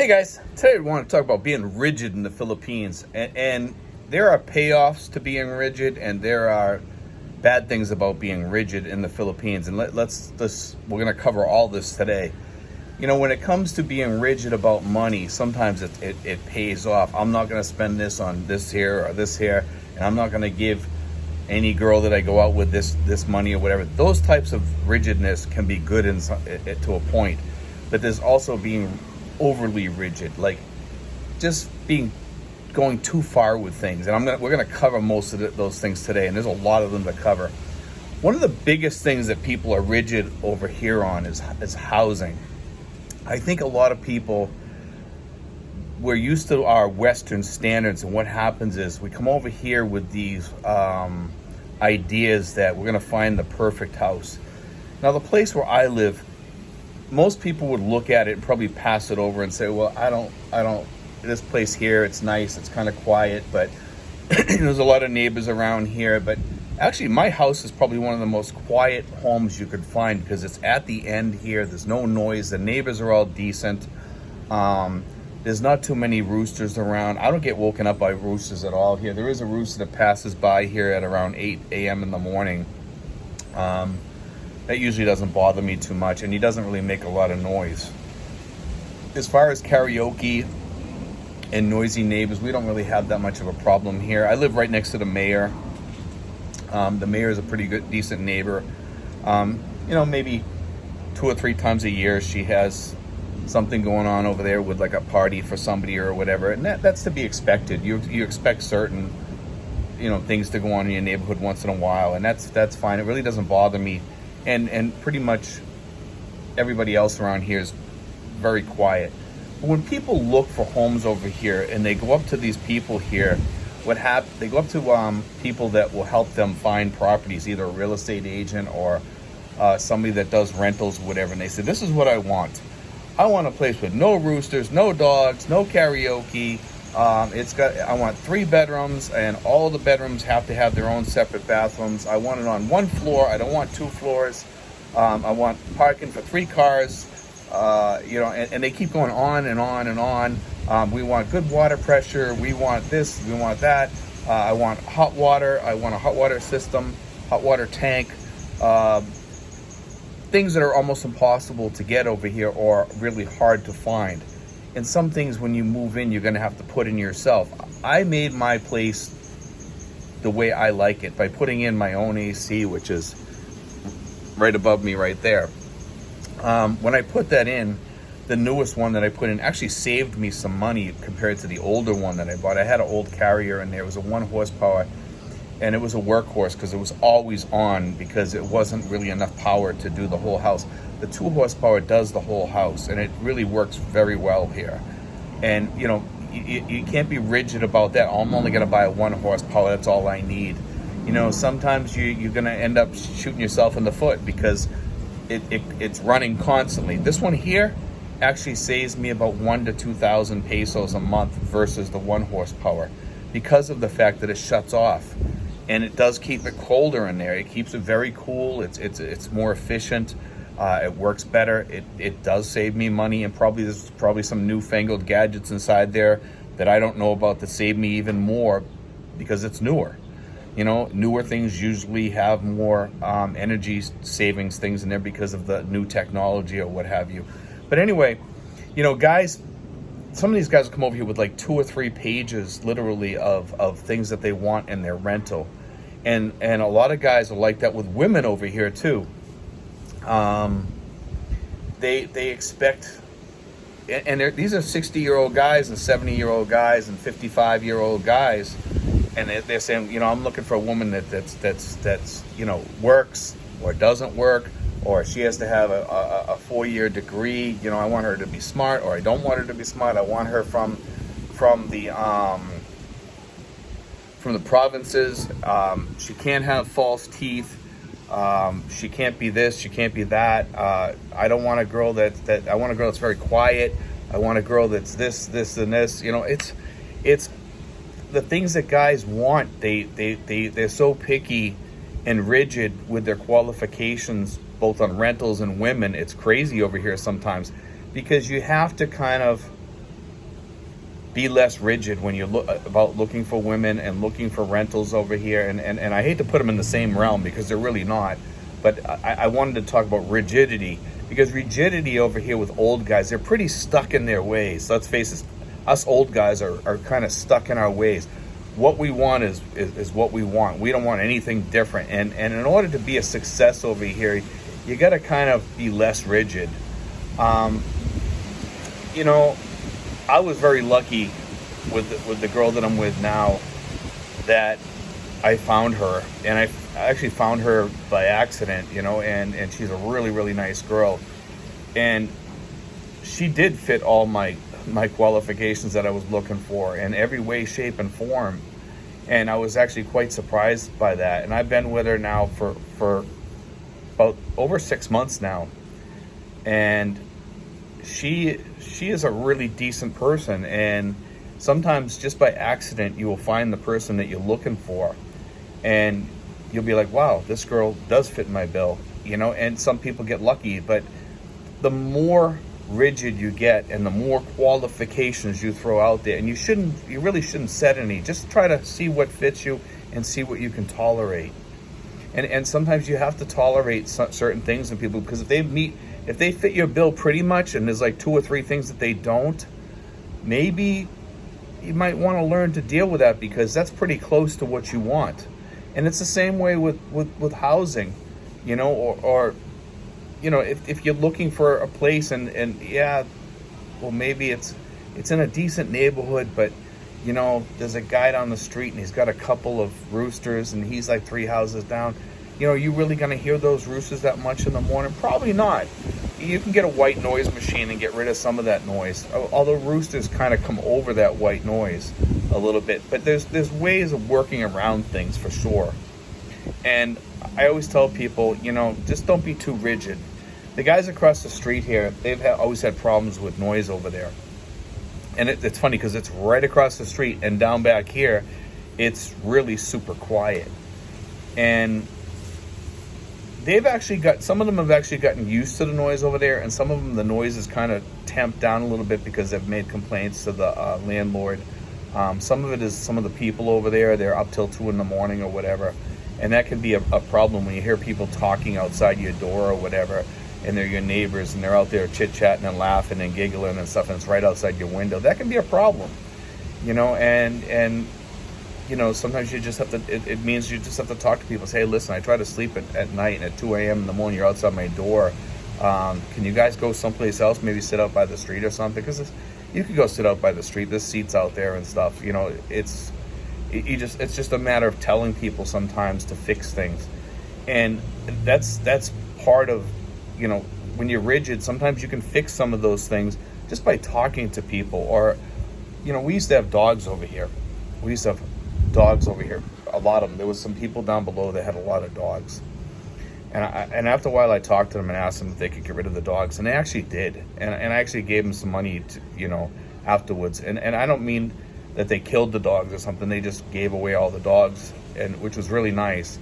Hey guys, today we want to talk about being rigid in the Philippines, and there are payoffs to being rigid, and there are bad things about being rigid in the Philippines. And we're going to cover all this today. You know, when it comes to being rigid about money, sometimes it pays off. I'm not going to spend this on this here or this here, and I'm not going to give any girl that I go out with this money or whatever. Those types of rigidness can be good to a point, but there's also being overly rigid, like just going too far with things. And we're gonna cover most of those things today, and there's a lot of them to cover. One of the biggest things that people are rigid over here on is housing. I think a lot of people, we're used to our Western standards, and what happens is we come over here with these ideas that we're gonna find the perfect house. Now, the place where I live, most people would look at it and probably pass it over and say, well, I don't, this place here, it's nice, it's kind of quiet, but there's a lot of neighbors around here. But actually, my house is probably one of the most quiet homes you could find because it's at the end here. There's no noise. The neighbors are all decent. There's not too many roosters around. I don't get woken up by roosters at all here. There is a rooster that passes by here at around 8 a.m. in the morning. That usually doesn't bother me too much, and he doesn't really make a lot of noise. As far as karaoke and noisy neighbors, we don't really have that much of a problem here. I live right next to the mayor. The mayor is a pretty good, decent neighbor. Maybe 2 or 3 times a year she has something going on over there with like a party for somebody or whatever, and that's to be expected. You expect certain things to go on in your neighborhood once in a while, and that's fine. It really doesn't bother me. And pretty much everybody else around here is very quiet. But when people look for homes over here and they go up to these people here, they go up to people that will help them find properties, either a real estate agent or somebody that does rentals, whatever. And they say, this is what I want. I want a place with no roosters, no dogs, no karaoke. I want 3 bedrooms, and all the bedrooms have to have their own separate bathrooms. I want it on 1 floor. I don't want 2 floors. I want parking for 3 cars. And they keep going on and on and on. We want good water pressure. We want this. We want that. I want hot water. I want a hot water system, hot water tank. Things that are almost impossible to get over here or really hard to find. And some things, when you move in, you're going to have to put in yourself. I made my place the way I like it by putting in my own AC, which is right above me right there. When I put that in, the newest one that I put in actually saved me some money compared to the older one that I bought. I had an old Carrier in there. It was a 1 horsepower, and it was a workhorse because it was always on because it wasn't really enough power to do the whole house. The 2 horsepower does the whole house, and it really works very well here. And you can't be rigid about that. I'm only going to buy a 1 horsepower. That's all I need. Sometimes you're going to end up shooting yourself in the foot because it's running constantly. This one here actually saves me about 1,000 to 2,000 pesos a month versus the 1 horsepower because of the fact that it shuts off. And it does keep it colder in there. It keeps it very cool. It's more efficient. It works better. It does save me money, and there's probably some newfangled gadgets inside there that I don't know about that save me even more because it's newer. Newer things usually have more energy savings things in there because of the new technology or what have you. But anyway, guys, some of these guys will come over here with like 2 or 3 pages literally of things that they want in their rental. And a lot of guys are like that with women over here too. They expect, and these are 60-year-old guys and 70-year-old guys and 55-year-old guys, and they're saying, I'm looking for a woman that's works or doesn't work, or she has to have a 4-year degree. I want her to be smart, or I don't want her to be smart. I want her from the provinces. She can't have false teeth. She can't be this, she can't be that. I don't want a girl I want a girl that's very quiet. I want a girl that's this, and this. It's the things that guys want. They're so picky and rigid with their qualifications, both on rentals and women. It's crazy over here sometimes because you have to kind of be less rigid when you look about looking for women and looking for rentals over here. And I hate to put them in the same realm because they're really not. But I wanted to talk about rigidity, because rigidity over here with old guys, they're pretty stuck in their ways. Let's face it, us old guys are kind of stuck in our ways. What we want is what we want. We don't want anything different. And in order to be a success over here, you got to kind of be less rigid. You know, I was very lucky with the girl that I'm with now, that I found her, and I actually found her by accident, you know, and she's a really, really nice girl. And she did fit all my qualifications that I was looking for in every way, shape, and form. And I was actually quite surprised by that. And I've been with her now for about over 6 months now. And she is a really decent person. And sometimes just by accident, you will find the person that you're looking for. And you'll be like, wow, this girl does fit my bill, you know. And some people get lucky, but the more rigid you get and the more qualifications you throw out there, and you really shouldn't set any. Just try to see what fits you and see what you can tolerate. And sometimes you have to tolerate certain things in people, because if they fit your bill pretty much, and there's like 2 or 3 things that they don't, maybe you might want to learn to deal with that, because that's pretty close to what you want. And it's the same way with housing, you know, or you know, if you're looking for a place and yeah, well, maybe it's in a decent neighborhood, but you know, there's a guy down the street and he's got a couple of roosters and he's like 3 houses down. You know, are you really going to hear those roosters that much in the morning? Probably not. You can get a white noise machine and get rid of some of that noise, although roosters kind of come over that white noise a little bit. But there's ways of working around things for sure. And I always tell people, you know, just don't be too rigid. The guys across the street here, they've always had problems with noise over there. And it's funny because it's right across the street, and down back here, it's really super quiet. And some of them have actually gotten used to the noise over there, and some of them, the noise is kind of tamped down a little bit because they've made complaints to the landlord. Some of it is some of the people over there, they're up till 2 in the morning or whatever. And that can be a problem when you hear people talking outside your door or whatever, and they're your neighbors and they're out there chit-chatting and laughing and giggling and stuff, and it's right outside your window. That can be a problem, you know. And you know, sometimes you just have to, it means you just have to talk to people. Say, hey, listen, I try to sleep at night, and at 2 a.m. in the morning you're outside my door. Can you guys go someplace else, maybe sit out by the street or something? Because you could go sit out by the street, there's seats out there and stuff, you know. It's just a matter of telling people sometimes to fix things. And that's part of, you know, when you're rigid, sometimes you can fix some of those things just by talking to people. Or, you know, we used to have dogs over here. A lot of them. There was some people down below that had a lot of dogs. And after a while, I talked to them and asked them if they could get rid of the dogs. And they actually did. And I actually gave them some money, to, you know, afterwards. And I don't mean that they killed the dogs or something. They just gave away all the dogs, and which was really nice.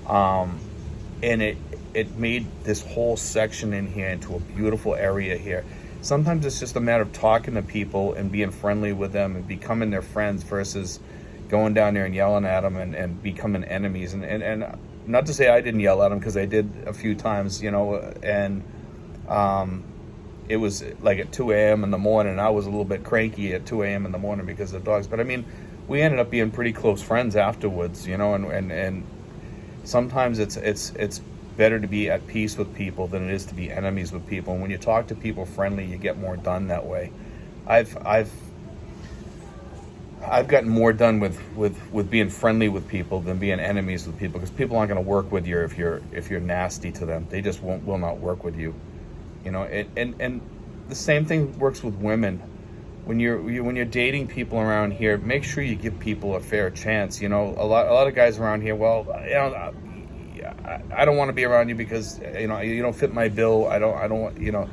And it made this whole section in here into a beautiful area here. Sometimes it's just a matter of talking to people and being friendly with them and becoming their friends versus going down there and yelling at them and becoming enemies. And not to say I didn't yell at them, because I did a few times, you know, and it was like at 2 a.m. in the morning. And I was a little bit cranky at 2 a.m. in the morning because of the dogs. But I mean, we ended up being pretty close friends afterwards, you know, and sometimes it's better to be at peace with people than it is to be enemies with people. And when you talk to people friendly, you get more done that way. I've gotten more done with being friendly with people than being enemies with people, because people aren't going to work with you if you're nasty to them. They just will not work with you, you know. And the same thing works with women. When you're dating people around here, make sure you give people a fair chance. You know, a lot of guys around here, well, you know, I don't want to be around you because, you know, you don't fit my bill. I don't, you know,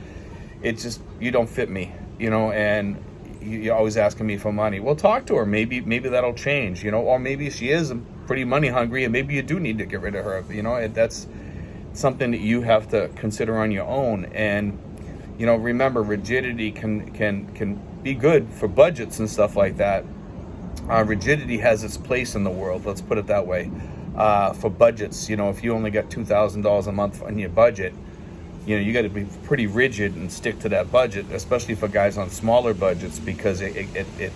it's just, you don't fit me, you know, and you're always asking me for money. Well, talk to her. Maybe that'll change, you know, or maybe she is pretty money hungry and maybe you do need to get rid of her, you know. That's something that you have to consider on your own. And, You know, remember, rigidity can be good for budgets and stuff like that. Rigidity has its place in the world, let's put it that way. For budgets, you know, if you only got $2,000 a month on your budget, you know, you got to be pretty rigid and stick to that budget, especially for guys on smaller budgets, because it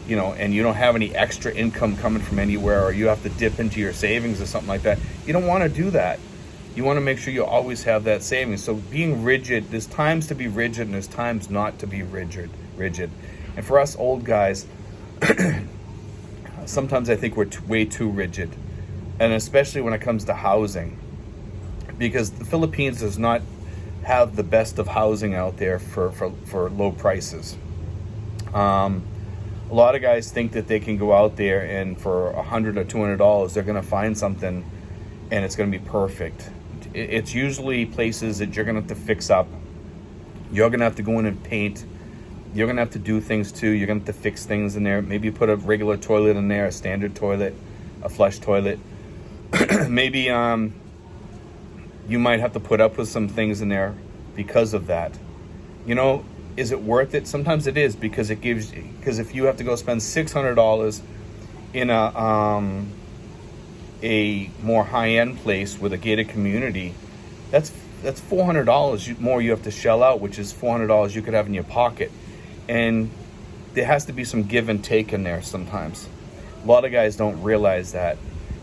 you know, and you don't have any extra income coming from anywhere, or you have to dip into your savings or something like that. You don't want to do that. You want to make sure you always have that savings. So being rigid, there's times to be rigid and there's times not to be rigid. And for us old guys, sometimes I think we're way too rigid, and especially when it comes to housing, because the Philippines does not have the best of housing out there for low prices. A lot of guys think that they can go out there and for $100 or $200 they're going to find something and it's going to be perfect. It's usually places that you're going to have to fix up. You're going to have to go in and paint. You're going to have to do things too. You're going to have to fix things in there. Maybe put a regular toilet in there, a standard toilet, a flush toilet. Maybe you might have to put up with some things in there because of that. You know, is it worth it? Sometimes it is, because if you have to go spend $600 in a more high-end place with a gated community, that's $400 more you have to shell out, which is $400 you could have in your pocket. And there has to be some give and take in there sometimes. A lot of guys don't realize that.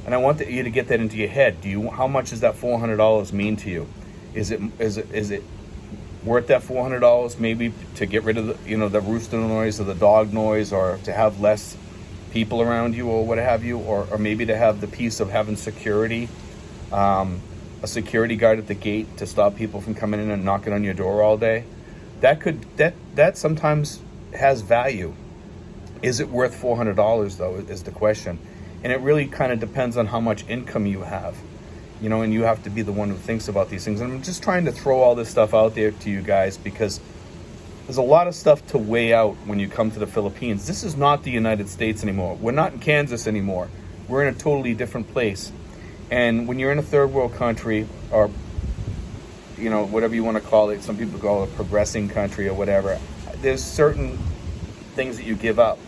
And I want you to get that into your head. How much does that $400 mean to you? Is it worth that $400 maybe to get rid of the rooster noise or the dog noise, or to have less people around you or what have you, or maybe to have the peace of having security, a security guard at the gate to stop people from coming in and knocking on your door all day? That sometimes has value. Is it worth $400 though, is the question. And it really kind of depends on how much income you have. You know, and you have to be the one who thinks about these things. And I'm just trying to throw all this stuff out there to you guys, because there's a lot of stuff to weigh out when you come to the Philippines. This is not the United States anymore. We're not in Kansas anymore. We're in a totally different place. And when you're in a third world country, or, you know, whatever you want to call it, some people call it a progressing country or whatever, there's certain things that you give up.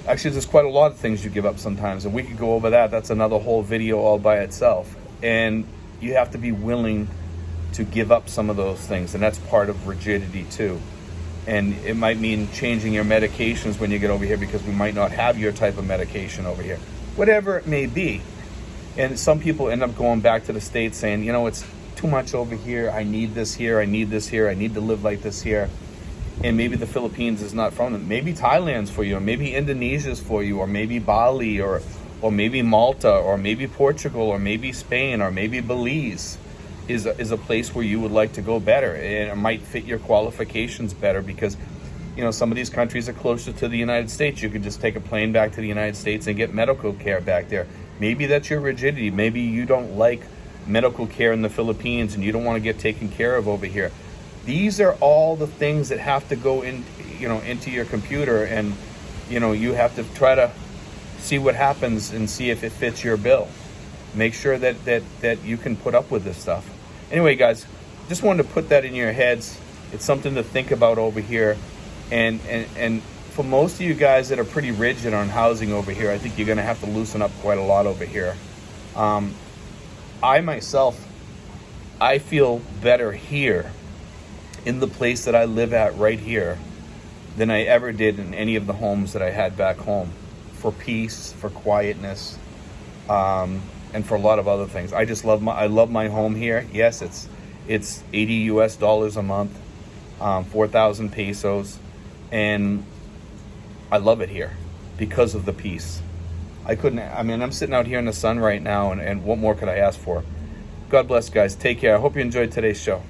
Actually, there's quite a lot of things you give up sometimes, and we could go over that. That's another whole video all by itself. And you have to be willing to give up some of those things, and that's part of rigidity too. And it might mean changing your medications when you get over here, because we might not have your type of medication over here. Whatever it may be. And some people end up going back to the States saying, you know, it's too much over here. I need this here. I need this here. I need to live like this here. And maybe the Philippines is not from them. Maybe Thailand's for you, or maybe Indonesia's for you, or maybe Bali, or maybe Malta, or maybe Portugal, or maybe Spain, or maybe Belize is a place where you would like to go better. And it might fit your qualifications better, because, you know, some of these countries are closer to the United States. You could just take a plane back to the United States and get medical care back there. Maybe that's your rigidity. Maybe you don't like medical care in the Philippines and you don't want to get taken care of over here. These are all the things that have to go in, you know, into your computer, and, you know, you have to try to see what happens and see if it fits your bill. Make sure that you can put up with this stuff. Anyway, guys, just wanted to put that in your heads. It's something to think about over here. And for most of you guys that are pretty rigid on housing over here, I think you're going to have to loosen up quite a lot over here. I myself, I feel better here in the place that I live at right here than I ever did in any of the homes that I had back home, for peace, for quietness, and for a lot of other things. I love my home here. Yes, it's $80 a month, 4,000 pesos, and I love it here because of the peace. I'm sitting out here in the sun right now, and what more could I ask for? God bless, guys. Take care. I hope you enjoyed today's show.